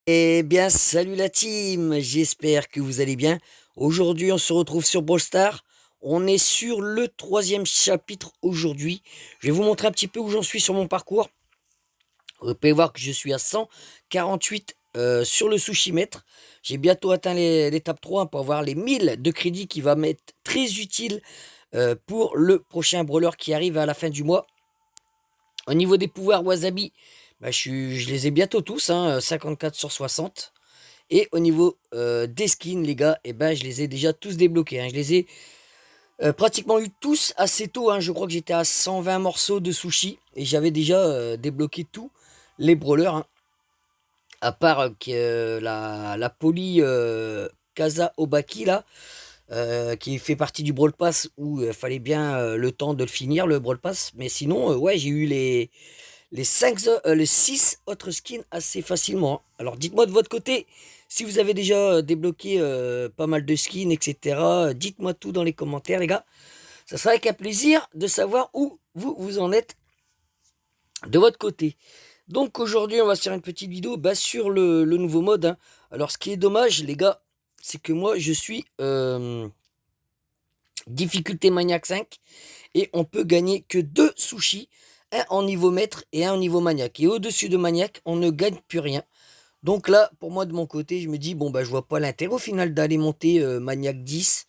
Eh bien, salut la team, j'espère que vous allez bien. Aujourd'hui, on se retrouve sur Brawl Stars. On est sur le troisième chapitre aujourd'hui. Je vais vous montrer un petit peu où j'en suis sur mon parcours. Vous pouvez voir que je suis à 148 sur le sushimètre. J'ai bientôt atteint l'étape 3 pour avoir les 1000 de crédit qui va m'être très utile pour le prochain brawler qui arrive à la fin du mois. Au niveau des pouvoirs Wasabi, bah, je les ai bientôt tous, hein, 54 sur 60. Et au niveau des skins, les gars, eh ben, je les ai déjà tous débloqués, hein. Je les ai pratiquement eu tous assez tôt, hein. Je crois que j'étais à 120 morceaux de sushi. Et j'avais déjà débloqué tous les brawlers, hein. À part la Poly Kaza Obaki, là, qui fait partie du Brawl Pass, où il fallait bien le temps de le finir, le Brawl Pass. Mais sinon, ouais, j'ai eu les 6 autres skins assez facilement, hein. Alors dites-moi de votre côté, si vous avez déjà débloqué pas mal de skins, etc. Dites-moi tout dans les commentaires, les gars. Ça sera avec un plaisir de savoir où vous en êtes de votre côté. Donc aujourd'hui, on va se faire une petite vidéo sur le nouveau mode, hein. Alors ce qui est dommage, les gars, c'est que moi, je suis difficulté maniaque 5 et on peut gagner que 2 sushis, un en niveau maître et un en niveau maniaque. Et au-dessus de maniaque, on ne gagne plus rien. Donc là, pour moi, de mon côté, je me dis, bon, bah, je vois pas l'intérêt au final d'aller monter maniaque 10,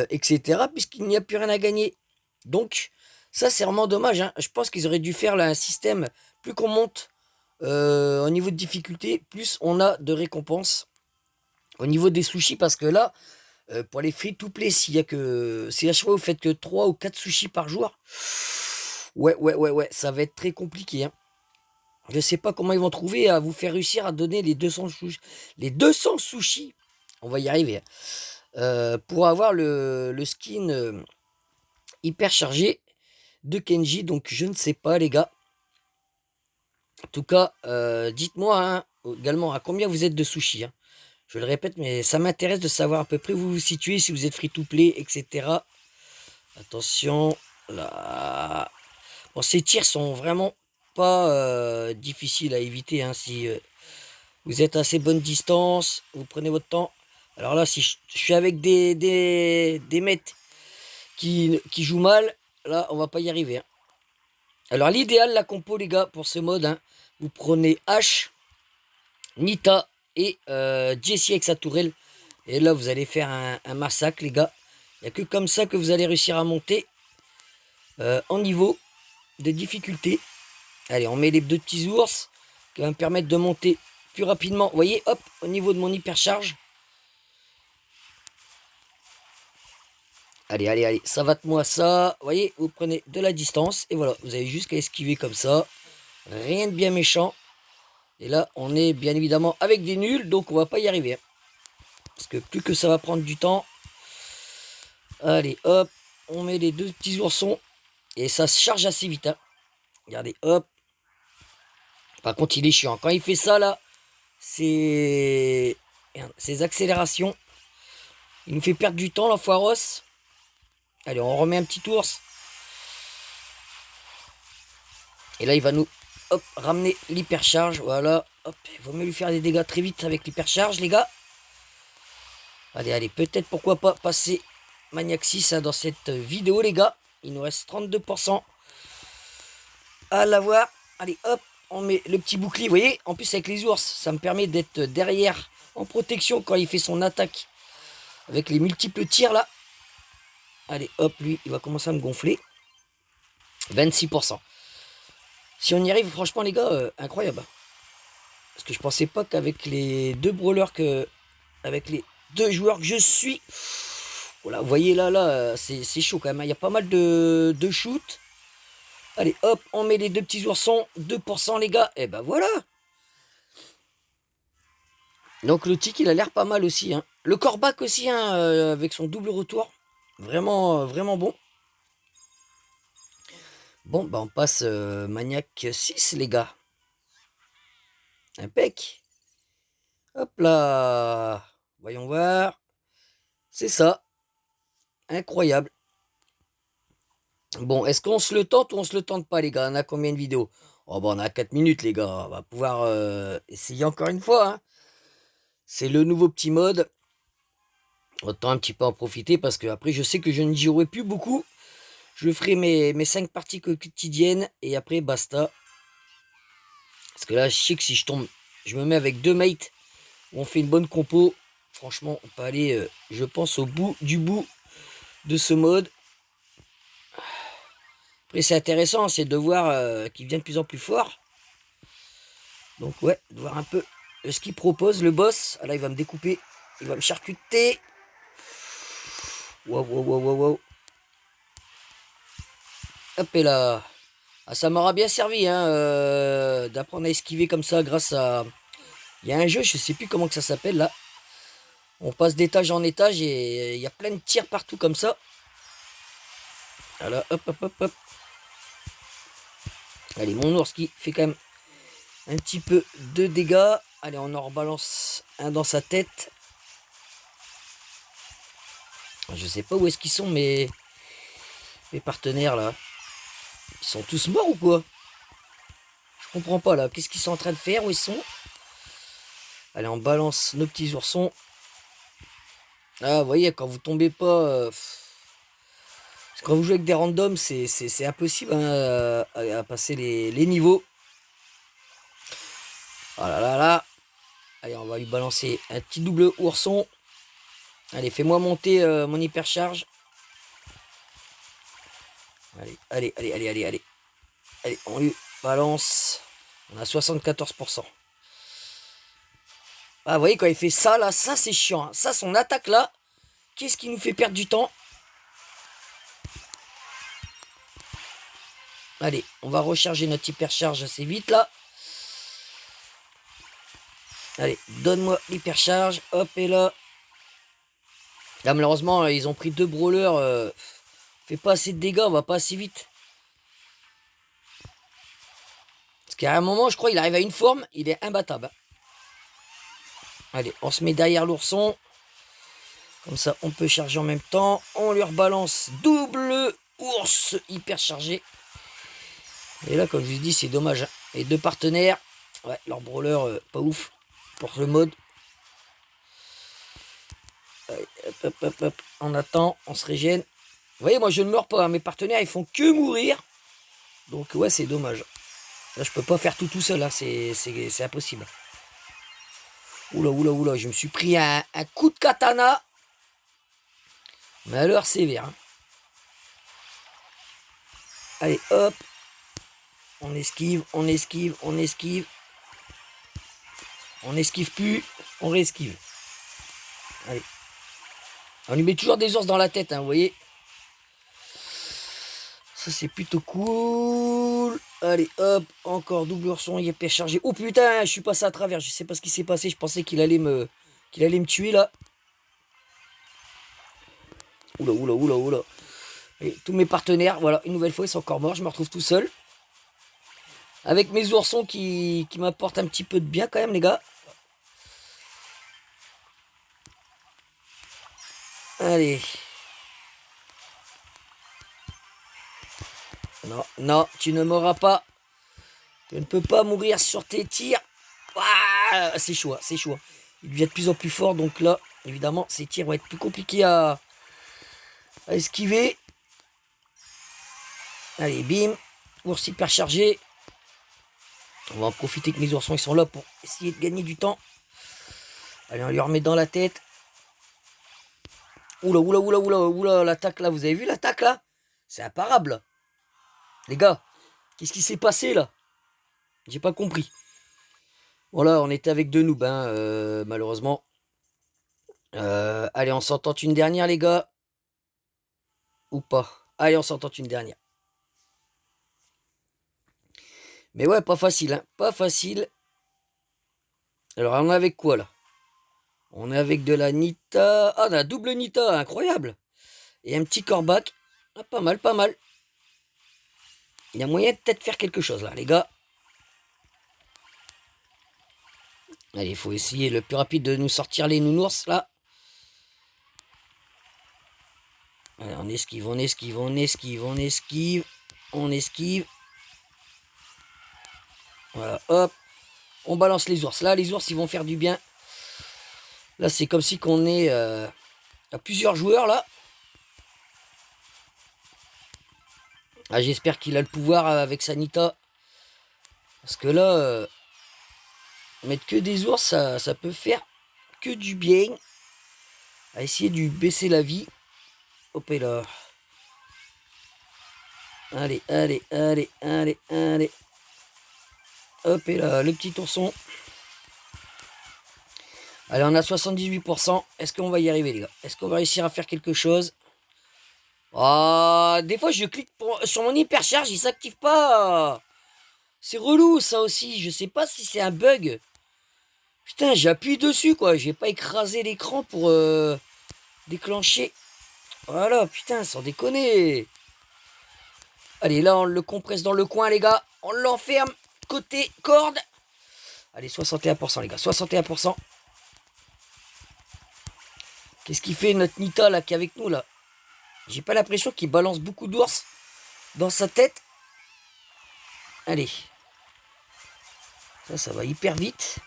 etc., puisqu'il n'y a plus rien à gagner. Donc, ça, c'est vraiment dommage, hein. Je pense qu'ils auraient dû faire là un système, plus qu'on monte au niveau de difficulté, plus on a de récompenses au niveau des sushis, parce que là, pour les free-to-play, si à chaque fois vous faites que 3 ou 4 sushis par jour, ouais, ça va être très compliqué, hein. Je sais pas comment ils vont trouver à vous faire réussir à donner les 200 sushis. On va y arriver, hein. Pour avoir le skin hyper chargé de Kenji. Donc je ne sais pas, les gars. En tout cas, dites-moi, hein, également à combien vous êtes de sushis, hein. Je le répète, mais ça m'intéresse de savoir à peu près où vous vous situez, si vous êtes free to play, etc. Attention, là. Bon, ces tirs sont vraiment pas difficiles à éviter, hein, si vous êtes à assez bonne distance, vous prenez votre temps. Alors là, si je suis avec des maîtres qui jouent mal, là, on va pas y arriver, hein. Alors l'idéal, la compo, les gars, pour ce mode, hein, vous prenez H, Nita et Jessie avec sa tourelle. Et là, vous allez faire un massacre, les gars. Il n'y a que comme ça que vous allez réussir à monter en niveau de difficulté. Allez, on met les deux petits ours qui va me permettre de monter plus rapidement. Vous voyez, hop, au niveau de mon hypercharge. Allez, ça va de moi ça. Vous voyez, vous prenez de la distance. Et voilà, vous avez juste qu'à esquiver comme ça. Rien de bien méchant. Et là, on est bien évidemment avec des nuls, donc on va pas y arriver, hein. Parce que plus que ça va prendre du temps. Allez, hop, on met les deux petits oursons. Et ça se charge assez vite, hein. Regardez, hop. Par contre, il est chiant. Quand il fait ça, là, c'est... Ces accélérations. Il nous fait perdre du temps, la foiros. Allez, on remet un petit ours. Et là, il va nous hop, ramener l'hypercharge. Voilà. Hop, il vaut mieux lui faire des dégâts très vite avec l'hypercharge, les gars. Allez, peut-être pourquoi pas passer Maniac 6, hein, dans cette vidéo, les gars. Il nous reste 32% à l'avoir. Allez, hop, on met le petit bouclier. Vous voyez, en plus, avec les ours, ça me permet d'être derrière en protection quand il fait son attaque avec les multiples tirs là. Allez, hop, lui, il va commencer à me gonfler. 26%. Si on y arrive, franchement, les gars, incroyable. Parce que je pensais pas qu'avec les deux brawlers avec les deux joueurs que je suis. Voilà, vous voyez là, c'est chaud quand même, hein. Il y a pas mal de shoot. Allez, hop, on met les deux petits oursons. 2%, les gars. Et ben voilà. Donc le tic, il a l'air pas mal aussi, hein. Le corbac aussi, hein, avec son double retour. Vraiment, vraiment bon. Bon, bah on passe Maniac 6, les gars. Impec. Hop là. Voyons voir. C'est ça. Incroyable. Bon, est-ce qu'on se le tente ou on se le tente pas, les gars? On a combien de vidéos? Oh, bah, on a 4 minutes, les gars. On va pouvoir essayer encore une fois, hein. C'est le nouveau petit mode. Autant un petit peu en profiter parce que après je sais que je ne jouerai plus beaucoup. Je ferai mes 5 parties quotidiennes et après basta. Parce que là, je sais que si je tombe, je me mets avec 2 mates, on fait une bonne compo. Franchement, on peut aller, je pense, au bout du bout de ce mode. Après, c'est intéressant, c'est de voir qu'il devient de plus en plus fort. Donc ouais, de voir un peu ce qu'il propose, le boss. Ah là, il va me découper, il va me charcuter. Waouh, waouh, waouh, waouh. Hop et là. Ah, ça m'aura bien servi hein, d'apprendre à esquiver comme ça grâce à... Il y a un jeu, je sais plus comment que ça s'appelle là. On passe d'étage en étage et il y a plein de tirs partout comme ça. Voilà, hop, hop, hop, hop. Allez, mon ours qui fait quand même un petit peu de dégâts. Allez, on en rebalance un dans sa tête. Je sais pas où est-ce qu'ils sont mes partenaires là. Ils sont tous morts ou quoi? Je comprends pas là. Qu'est-ce qu'ils sont en train de faire? Où ils sont? Allez, on balance nos petits oursons. Ah, vous voyez, quand vous tombez pas... parce que quand vous jouez avec des randoms, c'est impossible hein, à passer les niveaux. Oh là là là. Allez, on va lui balancer un petit double ourson. Allez, fais-moi monter mon hypercharge. Allez, allez, allez, allez, allez, allez. Allez, on lui balance. On a 74%. Ah, vous voyez, quand il fait ça, là, ça, c'est chiant. Hein. Ça, son attaque, là, qu'est-ce qui nous fait perdre du temps? Allez, on va recharger notre hypercharge assez vite, là. Allez, donne-moi l'hypercharge. Hop, et là. Là, malheureusement, ils ont pris 2 brawlers. Fait pas assez de dégâts, on va pas assez vite. Parce qu'à un moment, je crois, il arrive à une forme, il est imbattable. Allez, on se met derrière l'ourson. Comme ça, on peut charger en même temps. On lui rebalance double ours hyper chargé. Et là, comme je vous dis, c'est dommage. Hein. Les 2 partenaires, ouais, leur brawler, pas ouf pour le mode. Allez, hop, hop, hop, hop. On attend, on se régène. Vous voyez, moi, je ne meurs pas. Hein. Mes partenaires, ils font que mourir. Donc, ouais, c'est dommage. Là, je peux pas faire tout seul. Là, c'est impossible. Oula, oula, oula. Je me suis pris un coup de katana. Mais alors, sévère. Hein. Allez, hop. On esquive, on esquive, on esquive. On n'esquive plus, on réesquive. Allez. On lui met toujours des ours dans la tête, hein, vous voyez. Ça, c'est plutôt cool. Allez, hop, encore double ourson, il est bien chargé. Oh putain, je suis passé à travers, je sais pas ce qui s'est passé. Je pensais qu'il allait me tuer, là. Oula, oula, oula, oula. Et tous mes partenaires, voilà, une nouvelle fois, ils sont encore morts. Je me retrouve tout seul. Avec mes oursons qui m'apportent un petit peu de bien, quand même, les gars. Allez. Non, non, tu ne m'auras pas. Je ne peux pas mourir sur tes tirs. Ah, c'est chaud, hein, c'est chaud. Hein. Il devient de plus en plus fort, donc là, évidemment, ces tirs vont être plus compliqués à esquiver. Allez, bim. Ours hyper chargé. On va en profiter que mes oursons ils sont là pour essayer de gagner du temps. Allez, on lui remet dans la tête. Oula, oula, oula, oula, oula, l'attaque là, vous avez vu l'attaque là? C'est imparable. Les gars, qu'est-ce qui s'est passé là? J'ai pas compris. Voilà, on était avec 2 noobs, hein, malheureusement. Allez, on s'entend une dernière, les gars. Ou pas. Allez, on s'entend une dernière. Mais ouais, pas facile, hein. Pas facile. Alors, on est avec quoi, là? On est avec de la Nita. Ah, de la double Nita, incroyable. Et un petit corbac. Ah, pas mal, pas mal. Il y a moyen de peut-être faire quelque chose, là, les gars. Allez, il faut essayer le plus rapide de nous sortir les nounours, là. Allez, on esquive, on esquive, on esquive, on esquive. On esquive. Voilà, hop. On balance les ours. Là, les ours, ils vont faire du bien. Là, c'est comme si qu'on est à plusieurs joueurs, là. Ah, j'espère qu'il a le pouvoir avec Sanita. Parce que là, mettre que des ours, ça peut faire que du bien. À essayer de lui baisser la vie. Hop et là. Allez, allez, allez, allez, allez. Hop et là, le petit ourson. Allez, on a 78%. Est-ce qu'on va y arriver, les gars? Est-ce qu'on va réussir à faire quelque chose? Ah, des fois, je clique sur mon hypercharge, il s'active pas. C'est relou, ça aussi. Je sais pas si c'est un bug. Putain, j'appuie dessus, quoi. J'ai pas écrasé l'écran pour déclencher. Voilà, putain, sans déconner. Allez, là, on le compresse dans le coin, les gars. On l'enferme. Côté corde. Allez, 61%, les gars. 61%. Qu'est-ce qu'il fait, notre Nita, là, qui est avec nous, là? J'ai pas l'impression qu'il balance beaucoup d'ours dans sa tête. Allez. Ça va hyper vite.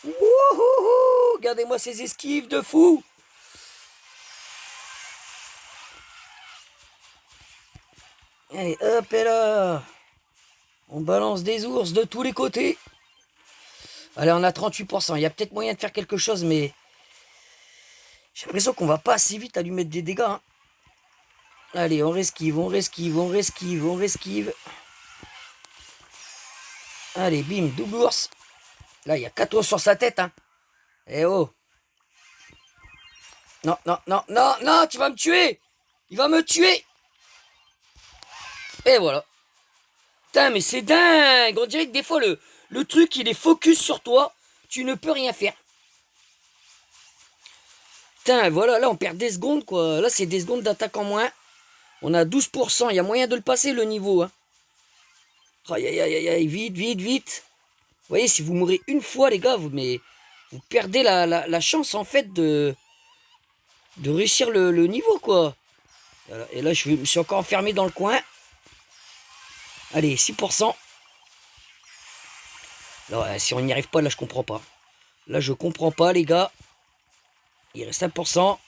Wouhou! Regardez-moi ces esquives de fou! Allez, hop et là! On balance des ours de tous les côtés. Allez, on a 38%. Il y a peut-être moyen de faire quelque chose, mais j'ai l'impression qu'on va pas assez vite à lui mettre des dégâts. Hein. Allez, on resquive, on resquive, on resquive, on resquive. Allez, bim, double ours. Là, il y a 4 ours sur sa tête. Hein. Eh oh! Non, non, non, non, non, tu vas me tuer! Il va me tuer! Et voilà. Putain, mais c'est dingue! On dirait que des fois, le truc, il est focus sur toi. Tu ne peux rien faire. Putain, voilà, là, on perd des secondes, quoi. Là, c'est des secondes d'attaque en moins. On a 12%. Il y a moyen de le passer, le niveau. Hein. Aïe, aïe, aïe, aïe, vite, vite, vite. Vous voyez, si vous mourrez une fois, les gars, vous perdez la chance, en fait, de réussir le niveau, quoi. Et là, je me suis encore enfermé dans le coin. Allez, 6%. Là, si on n'y arrive pas, là, je comprends pas. Là, je comprends pas, les gars. Il reste 1%. On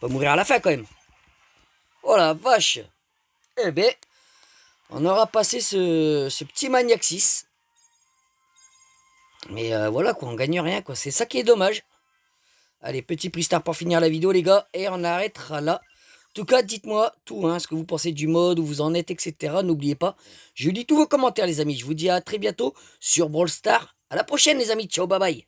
va mourir à la fin, quand même. Oh la vache. Eh ben, on aura passé ce petit Maniac 6. Mais voilà, quoi, on gagne rien, quoi. C'est ça qui est dommage. Allez, petit prix star pour finir la vidéo, les gars. Et on arrêtera là. En tout cas, dites-moi tout, hein, ce que vous pensez du mode, où vous en êtes, etc. N'oubliez pas, je lis tous vos commentaires, les amis. Je vous dis à très bientôt sur Brawl Stars. À la prochaine, les amis. Ciao, bye bye.